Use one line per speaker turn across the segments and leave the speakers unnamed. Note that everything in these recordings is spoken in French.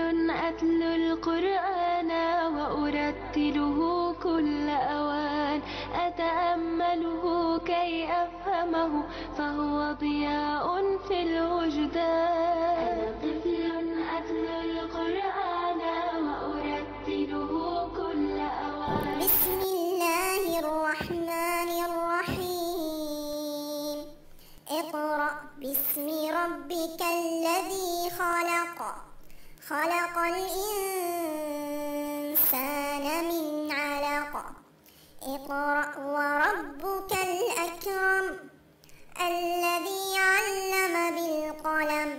أتلو القرآن وأرتله كل أوان أتأمله كي أفهمه فهو ضياء في الوجدان أنا طفل أتلو القرآن وأرتله كل أوان
بسم الله الرحمن الرحيم اقرأ باسم ربك الذي خلق خلق الإنسان من علق اقرأ وربك الأكرم الذي علم بالقلم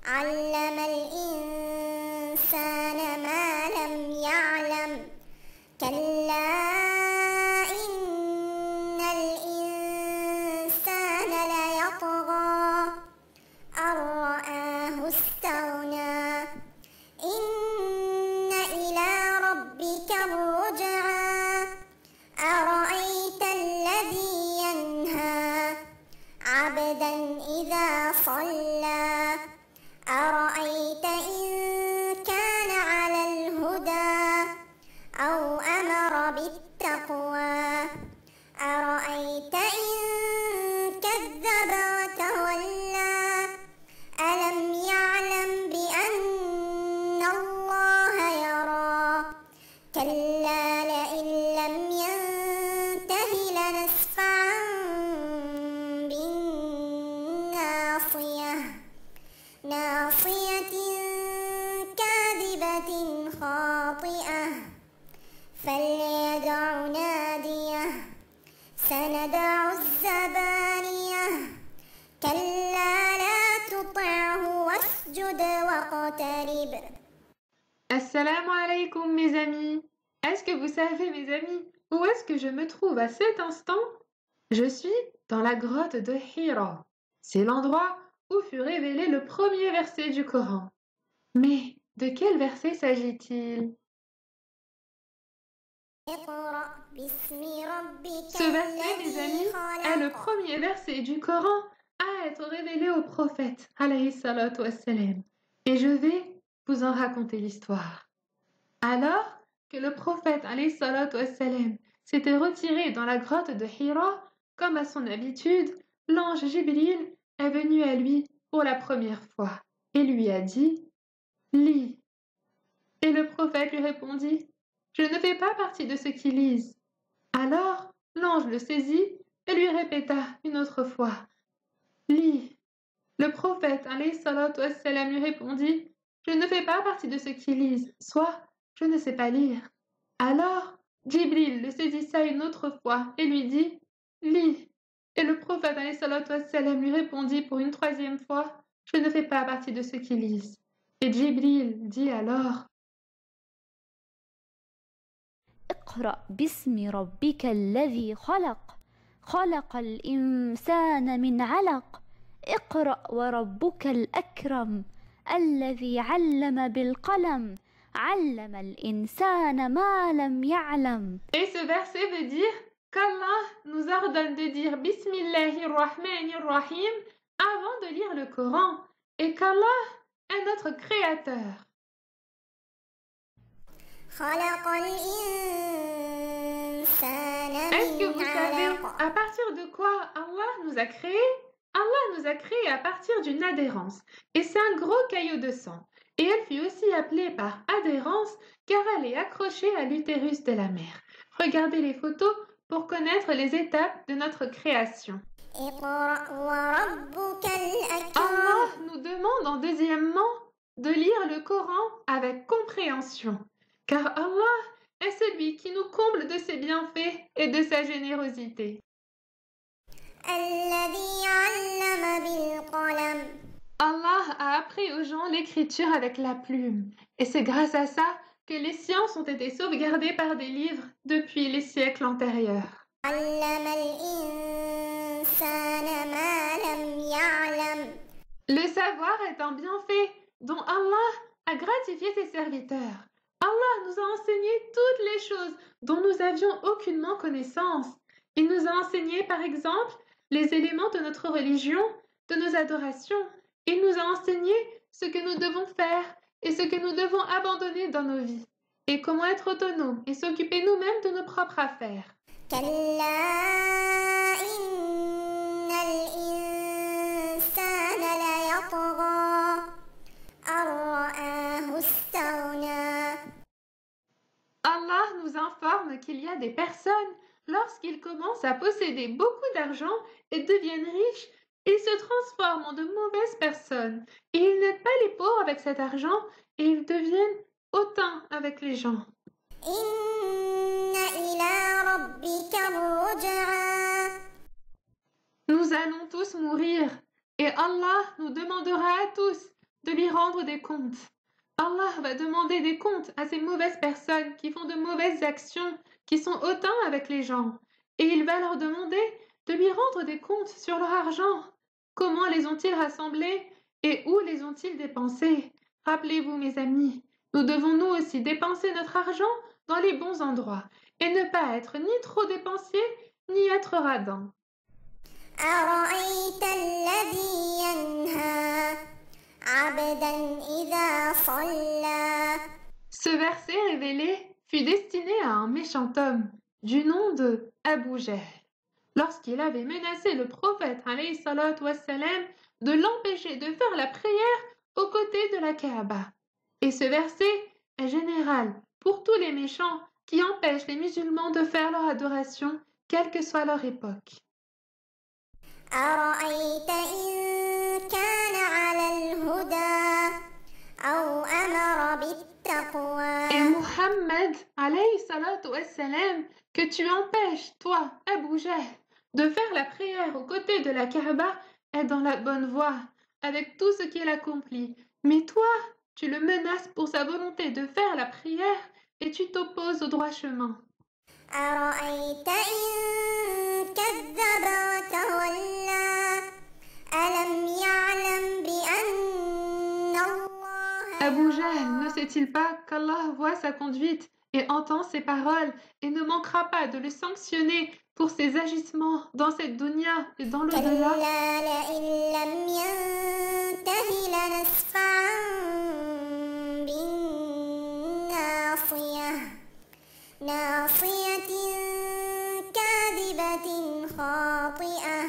علم الإنسان ما لم يعلم كلا إن الإنسان ليطغى أن رآه استغنى إن إلى ربك الرجعى أرأيت الذي ينهى عبدا إذا صلى أرأيت إن كان على الهدى أو أمر بالتقوى أرأيت إن كذب وتولى ألم يعلم بأن الله يرى كلا لئن لم ينته لنسفعا بالناصية ناصية كاذبة خاطئة فليدع ناديه سندع الزبانية كلا لا تطعه واسجد واقترب.
Assalamu alaikum mes amis. Est-ce que vous savez mes amis, où est-ce que je me trouve à cet instant? Je suis dans la grotte de Hira. C'est l'endroit où fut révélé le premier verset du Coran. Mais de quel verset s'agit-il? Ce verset, mes amis, est le premier verset du Coran à être révélé au prophète, alayhi salatu wassalam. Et je vais vous en raconter l'histoire. Alors que le prophète, alayhi salatu wassalam, s'était retiré dans la grotte de Hira, comme à son habitude, l'ange Jibril est venu à lui pour la première fois et lui a dit « Lis ». Et le prophète lui répondit « Je ne fais pas partie de ceux qui lisent ». Alors l'ange le saisit et lui répéta une autre fois « Lis ». Le prophète, alayhi salatu wassalam, lui répondit « Je ne fais pas partie de ceux qui lisent, soit je ne sais pas lire ». Alors Jibril le saisissa une autre fois et lui dit « Lis ». Et le prophète, alayhi salatu wassalam, lui répondit pour une troisième fois « Je ne fais pas partie de ceux qui lisent ». Et Jibril dit alors
اقرأ باسم ربك الذي خلق خلق الإنسان من علق اقرأ وربك الأكرم الذي علم بالقلم علم الإنسان ما لم يعلم.
Et ce verset veut dire qu'Allah nous ordonne de dire Bismillahirrahmanirrahim avant de lire le Coran et qu'Allah est notre créateur. Est-ce que vous savez à partir de quoi Allah nous a créés? Allah nous a créés à partir d'une adhérence et c'est un gros caillot de sang. Et elle fut aussi appelée par adhérence car elle est accrochée à l'utérus de la mère. Regardez les photos pour connaître les étapes de notre création. Allah nous demande en deuxièmement de lire le Coran avec compréhension, car Allah est celui qui nous comble de ses bienfaits et de sa générosité. Allah a appris aux gens l'écriture avec la plume, et c'est grâce à ça que les sciences ont été sauvegardées par des livres depuis les siècles antérieurs. Le savoir est un bienfait dont Allah a gratifié ses serviteurs. Allah nous a enseigné toutes les choses dont nous avions aucunement connaissance. Il nous a enseigné, par exemple, les éléments de notre religion, de nos adorations. Il nous a enseigné ce que nous devons faire et ce que nous devons abandonner dans nos vies, et comment être autonomes et s'occuper nous-mêmes de nos propres affaires.
كلا إن الإنسان ليطغى أن رآه استغنى.
Allah nous informe qu'il y a des personnes, lorsqu'ils commencent à posséder beaucoup d'argent et deviennent riches, ils se transforment en de mauvaises personnes et ils n'aident pas les pauvres avec cet argent et ils deviennent hautains avec les gens.
إن إلى ربك الرجعى.
Nous allons tous mourir et Allah nous demandera à tous de lui rendre des comptes. Allah va demander des comptes à ces mauvaises personnes qui font de mauvaises actions, qui sont hautains avec les gens. Et il va leur demander de lui rendre des comptes sur leur argent. Comment les ont-ils rassemblés et où les ont-ils dépensés? Rappelez-vous, mes amis, nous devons nous aussi dépenser notre argent dans les bons endroits et ne pas être ni trop dépensier ni être radin.
أرأيت الذي ينهى عبدا إذا صلى.
Ce verset révélé fut destiné à un méchant homme du nom de Abu Jahl, lorsqu'il avait menacé le prophète alayhi salatu wassalam de l'empêcher de faire la prière aux côtés de la Kaaba. Et ce verset est général pour tous les méchants qui empêchent les musulmans de faire leur adoration, quelle que soit leur époque.
أرأيت إن كان على الهدى أو أمر بالتقوى.
Et Muhammad, alayhi salatu wassalam, que tu empêches, toi, Abu Jahl, de faire la prière aux côtés de la Kaaba, est dans la bonne voie, avec tout ce qu'il accomplit. Mais toi, tu le menaces pour sa volonté de faire la prière et tu t'opposes au droit chemin.
أرأيت إن كذب وتولى ألم يعلم بأن الله.
Abu Jahl ne sait-il pas qu'Allah voit sa conduite et entend ses paroles et ne manquera pas de le sanctionner pour ses agissements dans cette dunya et dans
كلا
l'au-delà?
لئن لم ينته لنسفعا بالناصية ناصية كاذبة خاطئة.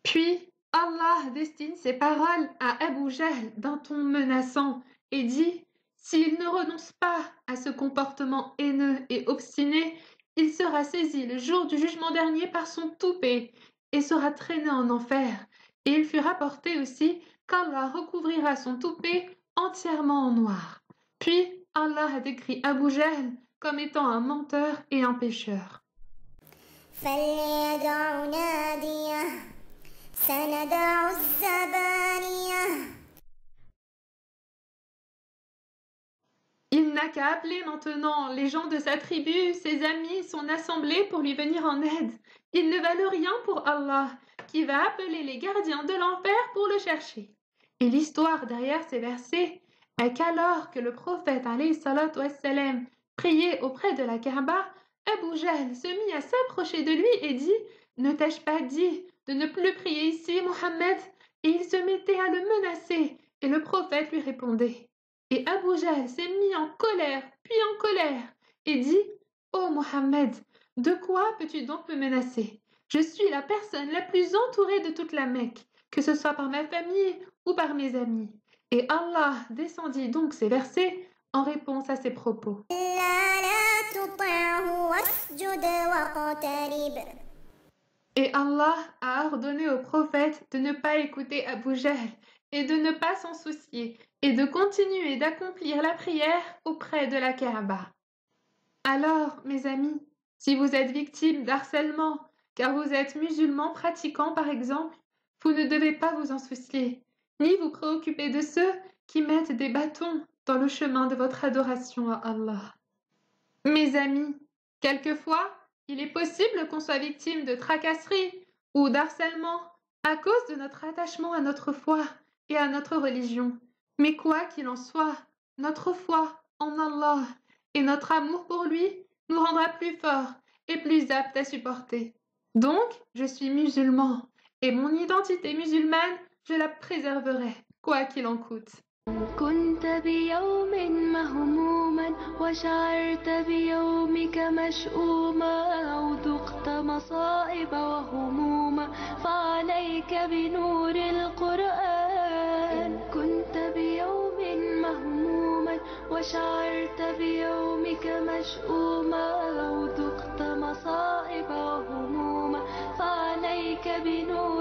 Puis Allah destine ses paroles à Abu Jahl d'un ton menaçant et dit: s'il ne renonce pas à ce comportement haineux et obstiné, il sera saisi le jour du jugement dernier par son toupet et sera traîné en enfer. Et il fut rapporté aussi qu'Allah recouvrira son toupet entièrement en noir. Puis Allah a décrit Abu Jahl comme étant un menteur et un pécheur.
فليدع ناديه سندع الزبانية.
Il n'a qu'à appeler maintenant les gens de sa tribu, ses amis, son assemblée pour lui venir en aide. Il ne valent rien pour Allah, qui va appeler les gardiens de l'enfer pour le chercher. Et l'histoire derrière ces versets est qu'alors que le prophète alayhi salatu wassalam priait auprès de la Kaaba, Abu Jahl se mit à s'approcher de lui et dit: ne t'ai-je pas dit de ne plus prier ici, Mohammed? Et il se mettait à le menacer, et le prophète lui répondait. Et Abu Jahl s'est mis en colère, puis en colère, et dit: ô Mohammed, de quoi peux-tu donc me menacer? Je suis la personne la plus entourée de toute la Mecque, que ce soit par ma famille ou par mes amis. Et Allah descendit donc ces versets en réponse à ses propos. Et Allah a ordonné au prophète de ne pas écouter Abu Jahl et de ne pas s'en soucier et de continuer d'accomplir la prière auprès de la Kaaba. Alors, mes amis, si vous êtes victime d'harcèlement, car vous êtes musulman pratiquant par exemple, vous ne devez pas vous en soucier, ni vous préoccuper de ceux qui mettent des bâtons dans le chemin de votre adoration à Allah. Mes amis, quelquefois, il est possible qu'on soit victime de tracasseries ou d'harcèlement à cause de notre attachement à notre foi et à notre religion. Mais quoi qu'il en soit, notre foi en Allah et notre amour pour lui nous rendra plus forts et plus aptes à supporter. Donc, je suis musulman et mon identité musulmane, je la préserverai, quoi qu'il en coûte.
كنت بيوم مهموما وشعرت بيومك مشؤوما أو ذقت مصائب وهموما فعليك بنور القرآن. كنت بيوم مهموما وشعرت بيومك مشؤوما أو ذقت مصائب وهموما فعليك بنور